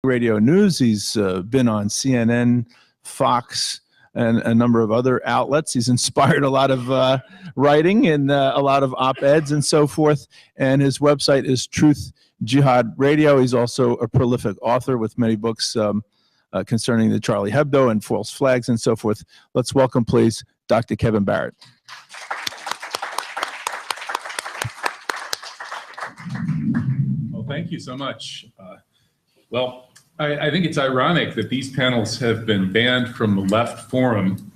radio news. He's been on CNN, Fox, and a number of other outlets. He's inspired a lot of writing and a lot of op-eds and so forth. And his website is Truth Jihad Radio. He's also a prolific author with many books concerning the Charlie Hebdo and false flags and so forth. Let's welcome, please, Dr. Kevin Barrett. Well, thank you so much. Well, I think it's ironic that these panels have been banned from the left forum,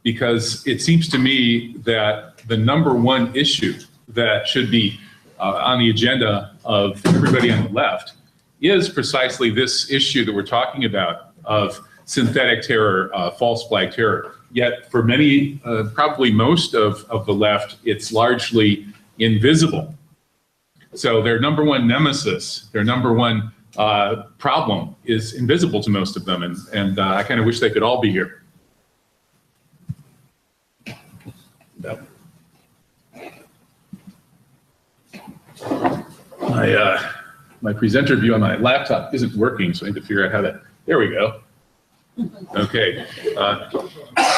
because it seems to me that the #1 issue that should be on the agenda of everybody on the left is precisely this issue that we're talking about of synthetic terror, false flag terror. Yet for many, probably most of the left, it's largely invisible. So their #1 nemesis, their #1 problem is invisible to most of them, and I kind of wish they could all be here. My presenter view on my laptop isn't working, so I need to figure out how to, there we go. Okay,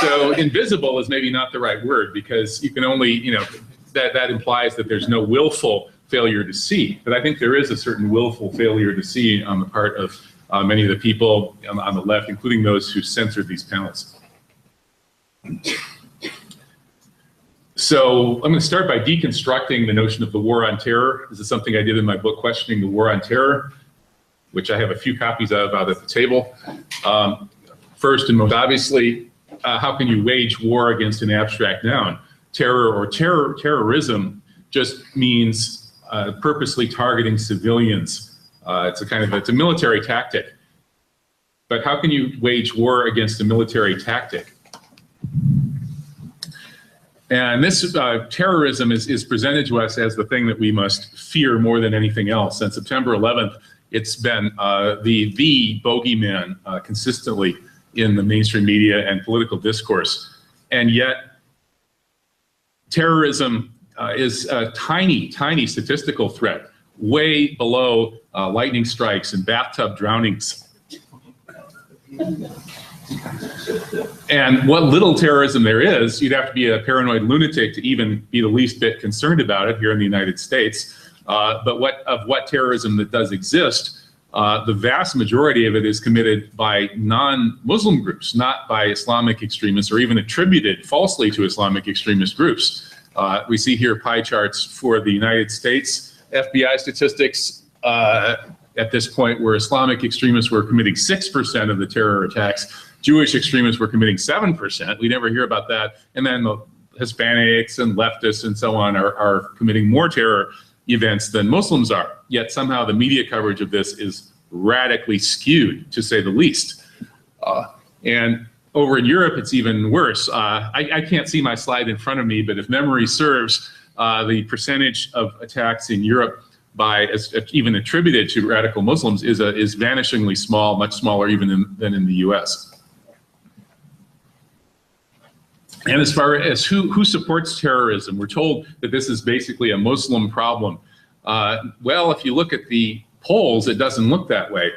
so invisible is maybe not the right word, because you can only, that implies that there's no willful failure to see. But I think there is a certain willful failure to see on the part of many of the people on the left, including those who censored these panels. So I'm going to start by deconstructing the notion of the war on terror. This is something I did in my book, Questioning the War on Terror, which I have a few copies of out at the table. First and most obviously, how can you wage war against an abstract noun? Terror or terrorism just means purposely targeting civilians. It's a military tactic. But how can you wage war against a military tactic? And this terrorism is presented to us as the thing that we must fear more than anything else. And September 11th, it's been the bogeyman consistently in the mainstream media and political discourse. And yet, terrorism is a tiny, tiny statistical threat, way below lightning strikes and bathtub drownings. And what little terrorism there is, you'd have to be a paranoid lunatic to even be the least bit concerned about it here in the United States. But what terrorism that does exist, the vast majority of it is committed by non-Muslim groups, not by Islamic extremists or even attributed falsely to Islamic extremist groups. We see here pie charts for the United States FBI statistics at this point, where Islamic extremists were committing 6% of the terror attacks. Jewish extremists were committing 7%. We never hear about that. And then the Hispanics and leftists and so on are committing more terror events than Muslims are. Yet somehow the media coverage of this is radically skewed, to say the least. And over in Europe, it's even worse. I can't see my slide in front of me, but if memory serves, the percentage of attacks in Europe even attributed to radical Muslims is vanishingly small, much smaller even than in the US. And as far as who supports terrorism, we're told that this is basically a Muslim problem. Well, if you look at the polls, it doesn't look that way.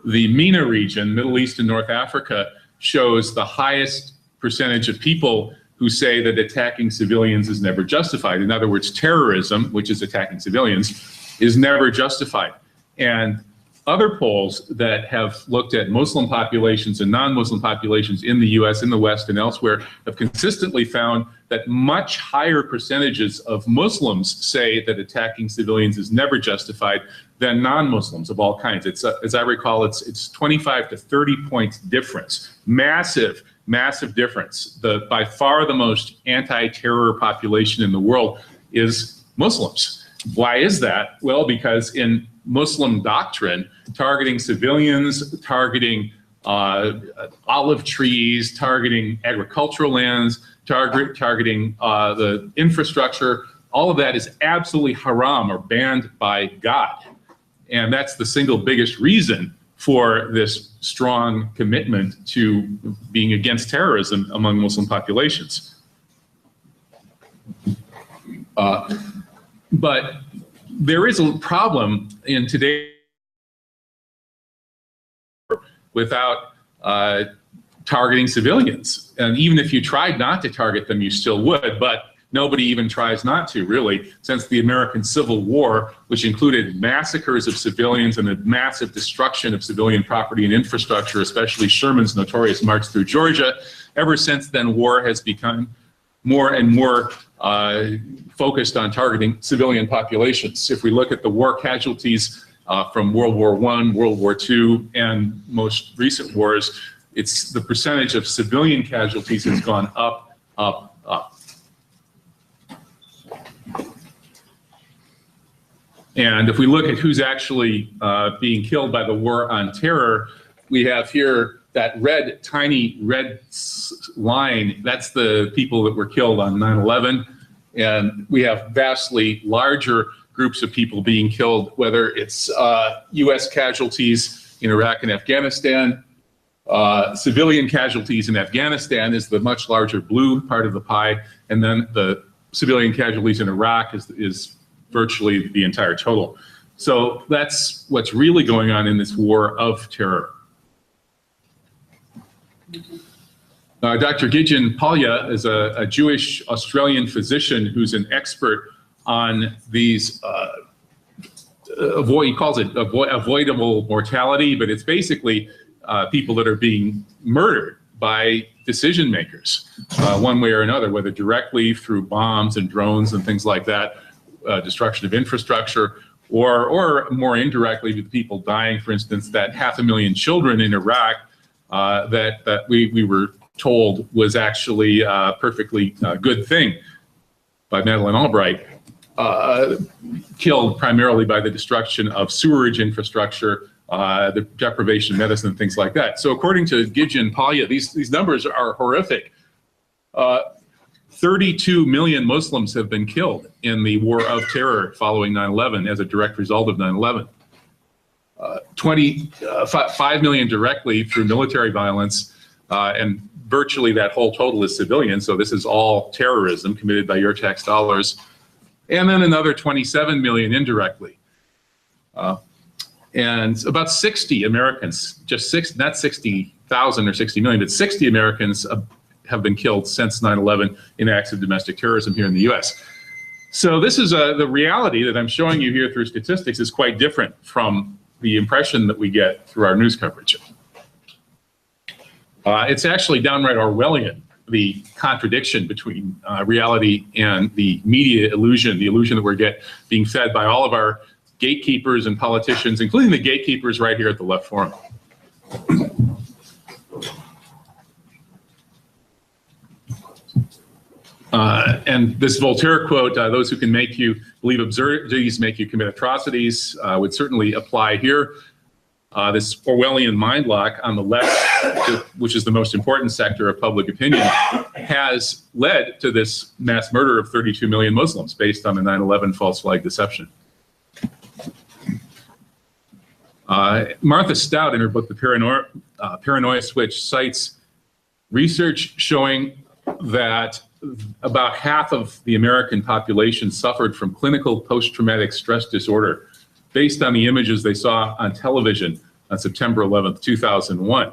The MENA region, Middle East and North Africa, shows the highest percentage of people who say that attacking civilians is never justified. In other words, terrorism, which is attacking civilians, is never justified. And other polls that have looked at Muslim populations and non-Muslim populations in the US, in the West, and elsewhere have consistently found that much higher percentages of Muslims say that attacking civilians is never justified than non-Muslims of all kinds. It's, as I recall, it's 25 to 30 points difference. Massive, massive difference. By far the most anti-terror population in the world is Muslims. Why is that? Well, because in Muslim doctrine, targeting civilians, targeting olive trees, targeting agricultural lands, targeting the infrastructure, all of that is absolutely haram or banned by God. And that's the single biggest reason for this strong commitment to being against terrorism among Muslim populations. But there is a problem in today's without targeting civilians. And even if you tried not to target them, you still would, but nobody even tries not to, really, since the American Civil War, which included massacres of civilians and a massive destruction of civilian property and infrastructure, especially Sherman's notorious march through Georgia. Ever since then, war has become more and more focused on targeting civilian populations. If we look at the war casualties from World War I, World War II, and most recent wars, it's the percentage of civilian casualties has gone up, up, up. And if we look at who's actually being killed by the war on terror, we have here that red, tiny red line. That's the people that were killed on 9/11. And we have vastly larger groups of people being killed, whether it's US casualties in Iraq and Afghanistan. Civilian casualties in Afghanistan is the much larger blue part of the pie. And then the civilian casualties in Iraq is virtually the entire total. So that's what's really going on in this war of terror. Dr. Gideon Palya is a Jewish Australian physician who's an expert on these, he calls it avoidable mortality, but it's basically people that are being murdered by decision makers, one way or another, whether directly through bombs and drones and things like that, destruction of infrastructure, or more indirectly with people dying, for instance, that 500,000 children in Iraq that we were told was actually a perfectly good thing by Madeleine Albright, killed primarily by the destruction of sewerage infrastructure, the deprivation of medicine, and things like that. So according to Gideon Palya, these numbers are horrific. 32 million Muslims have been killed in the war of terror following 9/11 as a direct result of 9/11. 5 million directly through military violence, and virtually that whole total is civilian. So this is all terrorism committed by your tax dollars. And then another 27 million indirectly. And about 60 Americans, not 60,000 or 60 million, but 60 Americans have been killed since 9/11 in acts of domestic terrorism here in the US. So this is the reality that I'm showing you here through statistics is quite different from the impression that we get through our news coverage. It's actually downright Orwellian, the contradiction between reality and the media illusion, the illusion that we're being fed by all of our gatekeepers and politicians, including the gatekeepers right here at the Left Forum. And this Voltaire quote, those who can make you believe absurdities make you commit atrocities, would certainly apply here. This Orwellian mind lock on the left, which is the most important sector of public opinion, has led to this mass murder of 32 million Muslims based on the 9/11 false flag deception. Martha Stout, in her book, The Paranoia Switch, cites research showing that about half of the American population suffered from clinical post-traumatic stress disorder based on the images they saw on television on September 11th, 2001.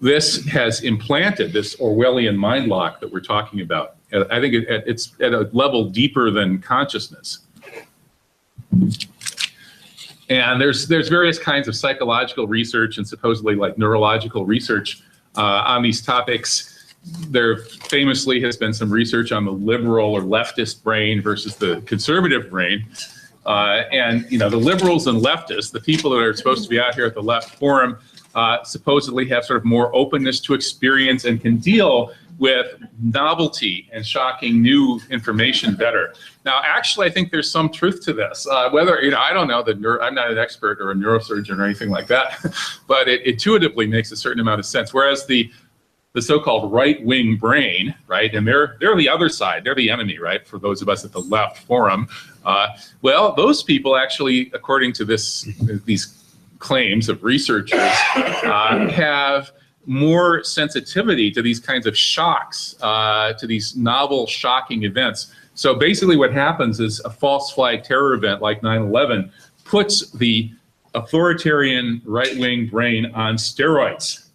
This has implanted this Orwellian mind lock that we're talking about. I think it's at a level deeper than consciousness. And there's various kinds of psychological research and supposedly like neurological research on these topics. There famously has been some research on the liberal or leftist brain versus the conservative brain. And you know, the liberals and leftists, the people that are supposed to be out here at the Left Forum, supposedly have sort of more openness to experience and can deal with novelty and shocking new information better. Now, actually, I think there's some truth to this. Whether, you know, I don't know, I'm not an expert or a neurosurgeon or anything like that, but it intuitively makes a certain amount of sense. Whereas the so-called right-wing brain, right, and they're the other side, they're the enemy, right, for those of us at the Left Forum. Well, those people actually, according to these claims of researchers, have more sensitivity to these kinds of shocks, to these novel, shocking events. So basically what happens is a false flag terror event like 9/11 puts the authoritarian right-wing brain on steroids.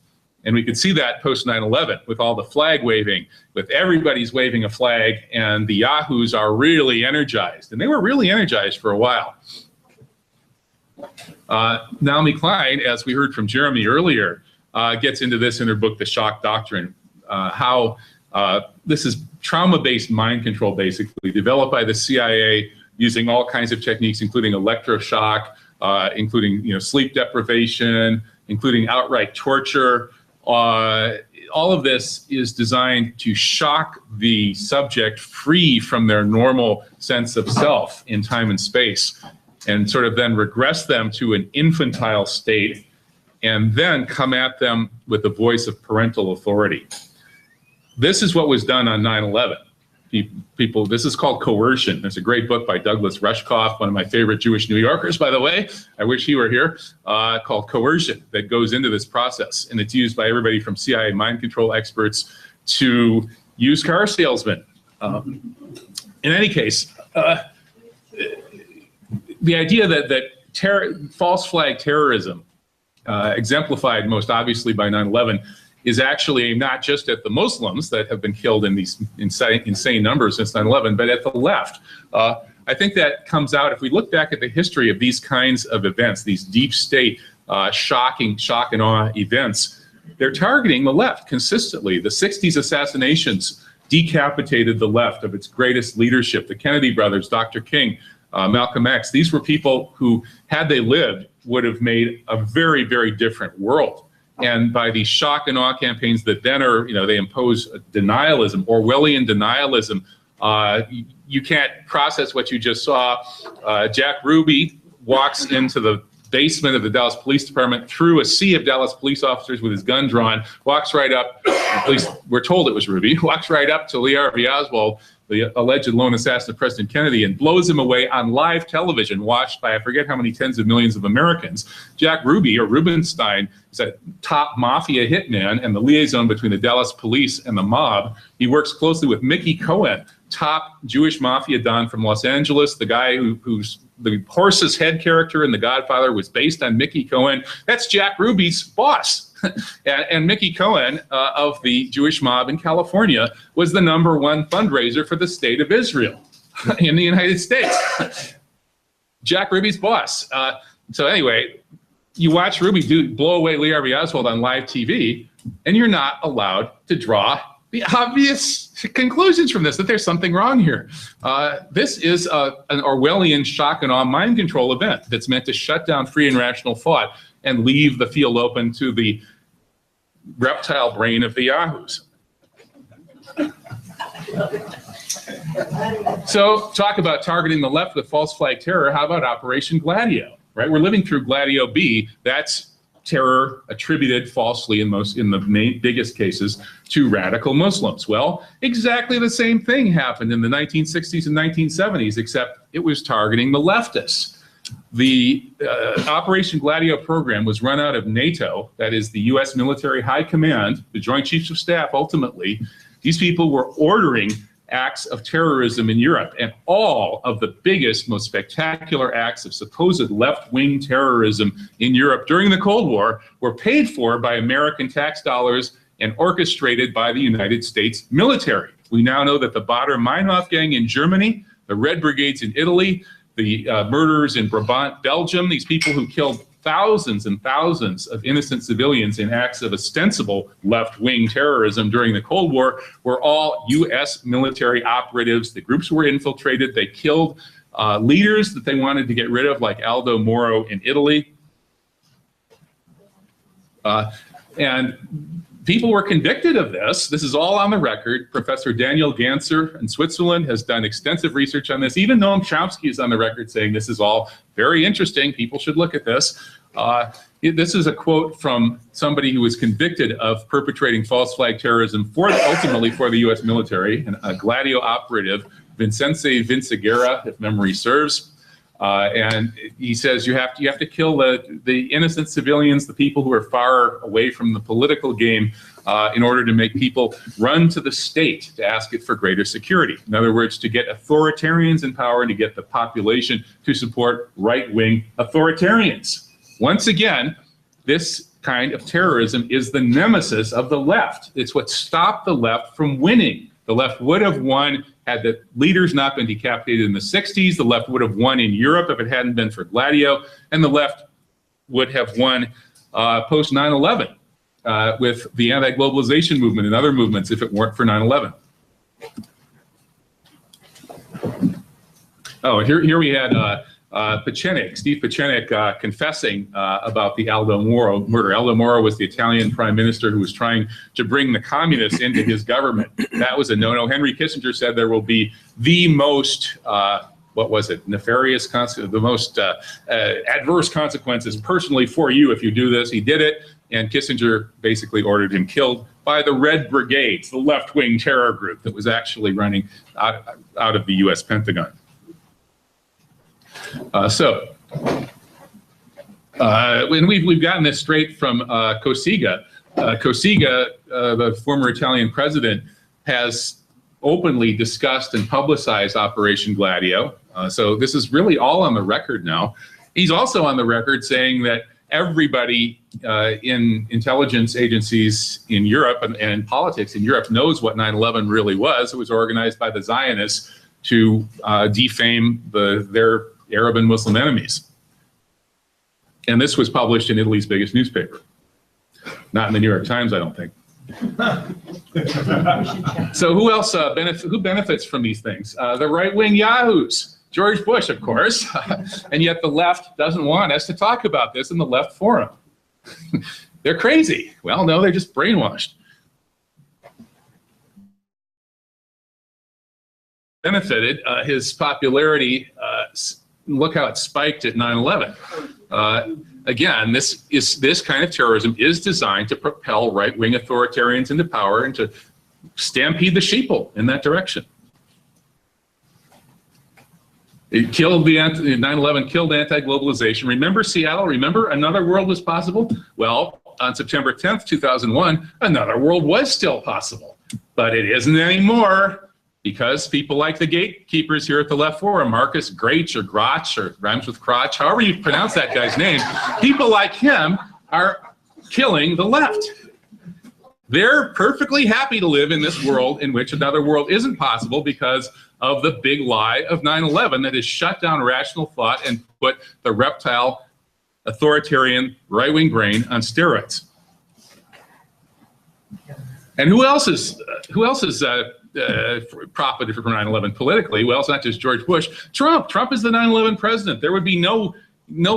And we could see that post 9/11 with all the flag waving, with everybody's waving a flag, and the yahoos are energized. And they were really energized for a while. Naomi Klein, as we heard from Jeremy earlier, gets into this in her book, The Shock Doctrine, how this is trauma-based mind control, basically, developed by the CIA using all kinds of techniques, including electroshock, including sleep deprivation, including outright torture. All of this is designed to shock the subject free from their normal sense of self in time and space, and sort of then regress them to an infantile state, and then come at them with the voice of parental authority. This is what was done on 9/11. People, this is called coercion. There's a great book by Douglas Rushkoff, one of my favorite Jewish New Yorkers, by the way. I wish he were here, called Coercion, that goes into this process. And it's used by everybody from CIA mind control experts to used car salesmen. In any case, the idea that false flag terrorism, exemplified most obviously by 9/11, is actually aimed not just at the Muslims that have been killed in these insane numbers since 9/11, but at the left. I think that comes out if we look back at the history of these kinds of events, these deep state shock and awe events. They're targeting the left consistently. The 60s assassinations decapitated the left of its greatest leadership. The Kennedy brothers, Dr. King, Malcolm X, these were people who, had they lived, would have made a very, very different world. And by these shock and awe campaigns that then are, they impose denialism, Orwellian denialism. You can't process what you just saw. Jack Ruby walks into the basement of the Dallas Police Department through a sea of Dallas police officers with his gun drawn, walks right up, at least we're told it was Ruby, walks right up to Lee Harvey Oswald, the alleged lone assassin of President Kennedy, and blows him away on live television, watched by I forget how many tens of millions of Americans. Jack Ruby, or Rubenstein, is a top mafia hitman and the liaison between the Dallas police and the mob. He works closely with Mickey Cohen, top Jewish mafia don from Los Angeles, the guy who's the horse's head character in The Godfather was based on Mickey Cohen. That's Jack Ruby's boss. And Mickey Cohen of the Jewish mob in California was the #1 fundraiser for the state of Israel in the United States. Jack Ruby's boss. So anyway, you watch Ruby blow away Lee Harvey Oswald on live TV, and you're not allowed to draw the obvious conclusions from this, that there's something wrong here. This is an Orwellian shock and awe mind control event that's meant to shut down free and rational thought and leave the field open to the reptile brain of the yahoos. So talk about targeting the left with false flag terror. How about Operation Gladio, right? We're living through Gladio B. That's terror attributed falsely in the biggest cases to radical Muslims. Well, exactly the same thing happened in the 1960s and 1970s, except it was targeting the leftists. The Operation Gladio program was run out of NATO, that is the US military high command, the Joint Chiefs of Staff ultimately. These people were ordering acts of terrorism in Europe, and all of the biggest, most spectacular acts of supposed left-wing terrorism in Europe during the Cold War were paid for by American tax dollars and orchestrated by the United States military. We now know that the Baader-Meinhof gang in Germany, the Red Brigades in Italy, the murderers in Brabant, Belgium, these people who killed thousands and thousands of innocent civilians in acts of ostensible left-wing terrorism during the Cold War were all US military operatives. The groups were infiltrated. They killed leaders that they wanted to get rid of, like Aldo Moro in Italy. And people were convicted of this. This is all on the record. Professor Daniel Ganser in Switzerland has done extensive research on this. Even Noam Chomsky is on the record saying this is all very interesting. People should look at this. This is a quote from somebody who was convicted of perpetrating false flag terrorism ultimately for the US military, a Gladio operative, Vincenze Vinciguerra, if memory serves. And he says you have to kill the innocent civilians, the people who are far away from the political game, in order to make people run to the state to ask it for greater security. In other words, to get authoritarians in power and to get the population to support right-wing authoritarians. Once again, this kind of terrorism is the nemesis of the left. It's what stopped the left from winning. The left would have won had the leaders not been decapitated in the 60s. The left would have won in Europe if it hadn't been for Gladio. And the left would have won post 9/11 with the anti-globalization movement and other movements if it weren't for 9/11. Oh, here we had Steve Pechennik confessing about the Aldo Moro murder. Aldo Moro was the Italian prime minister who was trying to bring the communists into his government. That was a no-no. Henry Kissinger said there will be the most, what was it, nefarious, the most adverse consequences personally for you if you do this. He did it, and Kissinger basically ordered him killed by the Red Brigades, the left-wing terror group that was actually running out of the U.S. Pentagon. When we've gotten this straight from Cossiga. Cossiga, the former Italian president, has openly discussed and publicized Operation Gladio. So this is really all on the record now. He's also on the record saying that everybody in intelligence agencies in Europe and politics in Europe knows what 9/11 really was. It was organized by the Zionists to defame their Arab and Muslim enemies. And this was published in Italy's biggest newspaper. Not in the New York Times, I don't think. So who else who benefits from these things? The right-wing yahoos. George Bush, of course. And yet the left doesn't want us to talk about this in the left forum. They're crazy. Well, no, they're just brainwashed. Benefited his popularity. Look how it spiked at 9/11. Again, this kind of terrorism is designed to propel right-wing authoritarians into power and to stampede the sheeple in that direction. It killed 9/11 killed anti-globalization. Remember Seattle? Remember another world was possible? Well, on September 10th, 2001, another world was still possible, but it isn't anymore. Because people like the gatekeepers here at the Left Forum, Marcus Grach or Grach or rhymes with crotch, however you pronounce that guy's name, people like him are killing the left. They're perfectly happy to live in this world in which another world isn't possible because of the big lie of 9/11 that has shut down rational thought and put the reptile, authoritarian, right-wing brain on steroids. And who else is profited from 9/11 politically? Well, it's not just George Bush. Trump is the 9/11 president. There would be no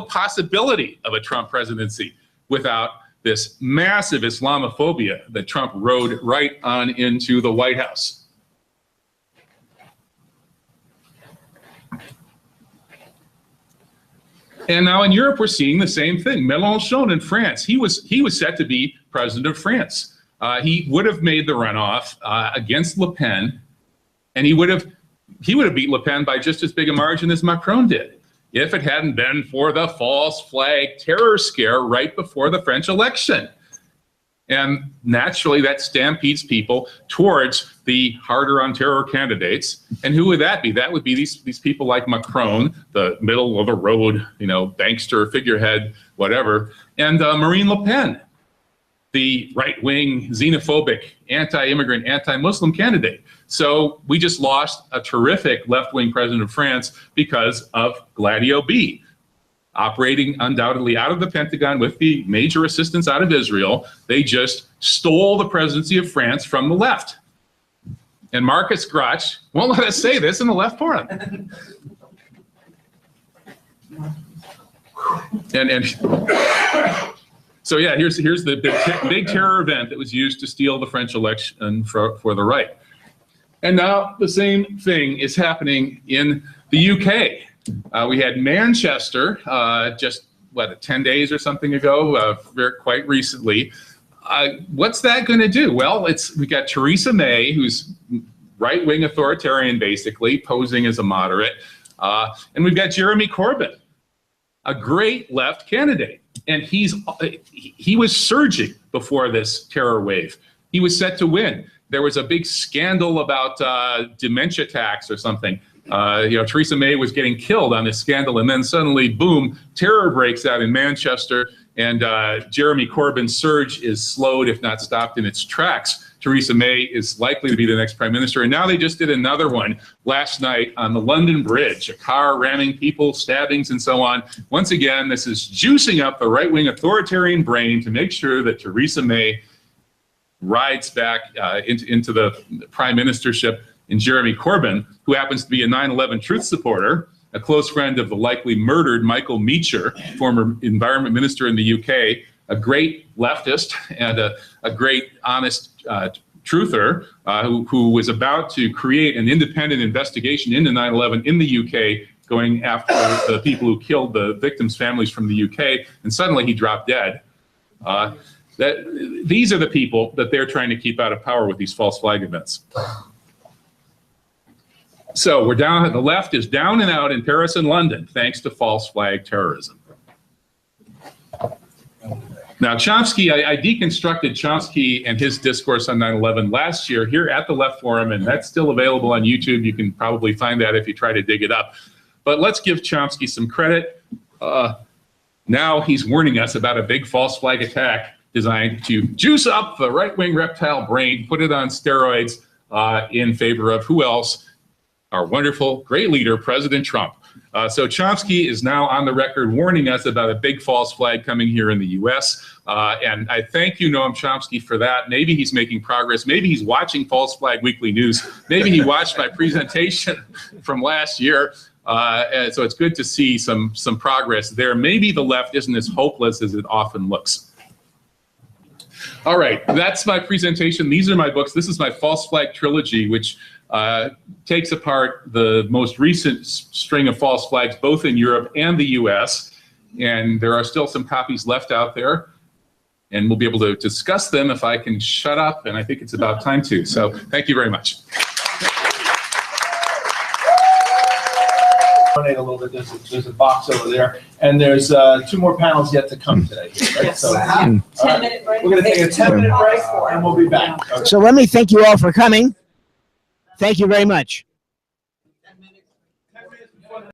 possibility of a Trump presidency without this massive Islamophobia that Trump rode right on into the White House. And now in Europe, we're seeing the same thing. Mélenchon in France, he was set to be president of France. He would have made the runoff against Le Pen, and he would have beat Le Pen by just as big a margin as Macron did, if it hadn't been for the false flag terror scare right before the French election. And naturally, that stampedes people towards the harder on terror candidates. And who would that be? That would be these people like Macron, the middle of the road, bankster, figurehead, whatever, and Marine Le Pen, the right-wing, xenophobic, anti-immigrant, anti-Muslim candidate. So we just lost a terrific left-wing president of France because of Gladio B, operating undoubtedly out of the Pentagon with the major assistance out of Israel. They just stole the presidency of France from the left. And Marcus Grach won't let us say this in the left forum. So yeah, here's the big terror event that was used to steal the French election for the right. And now the same thing is happening in the UK. We had Manchester just, 10 days or something ago, quite recently. What's that going to do? Well, we got Theresa May, who's right-wing authoritarian, basically, posing as a moderate. And we've got Jeremy Corbyn, a great left candidate. And he was surging before this terror wave. He was set to win. There was a big scandal about dementia tax or something. Theresa May was getting killed on this scandal, and then suddenly, boom, terror breaks out in Manchester, and Jeremy Corbyn's surge is slowed, if not stopped, in its tracks. Theresa May is likely to be the next prime minister. And now they just did another one last night on the London Bridge, a car ramming people, stabbings, and so on. Once again, this is juicing up the right-wing authoritarian brain to make sure that Theresa May rides back into the prime ministership. And Jeremy Corbyn, who happens to be a 9/11 truth supporter, a close friend of the likely murdered Michael Meacher, former environment minister in the UK, a great leftist and a great honest truther who was about to create an independent investigation into 9/11 in the UK, going after the people who killed the victims' families from the UK, and suddenly he dropped dead. These are the people that they're trying to keep out of power with these false flag events. So we're down, the left is down and out in Paris and London, thanks to false flag terrorism. Now, Chomsky, I deconstructed Chomsky and his discourse on 9/11 last year here at the Left Forum, and that's still available on YouTube. You can probably find that if you try to dig it up. But let's give Chomsky some credit. Now he's warning us about a big false flag attack designed to juice up the right-wing reptile brain, put it on steroids in favor of who else? Our wonderful, great leader, President Trump. So Chomsky is now on the record warning us about a big false flag coming here in the US. And I thank you, Noam Chomsky, for that. Maybe he's making progress. Maybe he's watching False Flag Weekly News. Maybe he watched my presentation from last year. And so it's good to see some progress there. Maybe the left isn't as hopeless as it often looks. All right, that's my presentation. These are my books. This is my False Flag trilogy, which takes apart the most recent string of false flags, both in Europe and the US. And there are still some copies left out there. And we'll be able to discuss them if I can shut up. And I think it's about time to. So thank you very much. Donate a little bit. There's a box over there, and there's 2 more panels yet to come today. Right? Yes. So, 10-minute break. we're going to take a 10-minute break, and we'll be back. Okay. So let me thank you all for coming. Thank you very much. 10 minutes before the